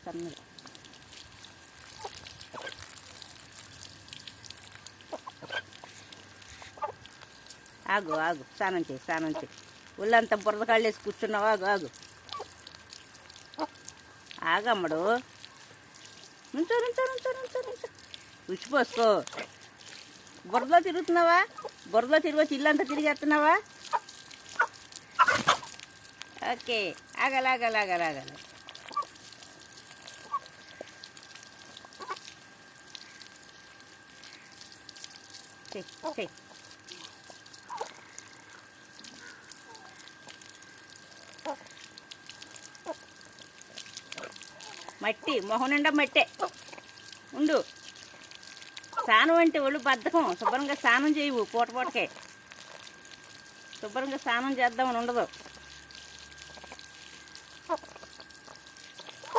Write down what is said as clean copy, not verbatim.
సన్నగా. ఆగు ఆగు, స్నానం చేయి స్నానం చేయి. ఒళ్ళంతా బురద కాళ్ళు వేసి కూర్చున్నావు. ఆగు ఆగు, ఆగమ్మడు. నుంచో నుంచో నుంచో నుంచో నుంచో. ఉచ్చిపోసుకో. బురదలో తిరుగుతున్నావా? బురదలో తిరగొచ్చి ఇల్లంతా తిరిగేస్తున్నావా? ఓకే, ఆగల ఆగల ఆగల ఆగల. చెయ్యి. మట్టి మొహం నిండా మట్టే. ఉండు. స్నానం అంటే ఒళ్ళు బద్ధకం. శుభ్రంగా స్నానం చేయవు. పూటకే శుభ్రంగా స్నానం చేద్దామని ఉండదు.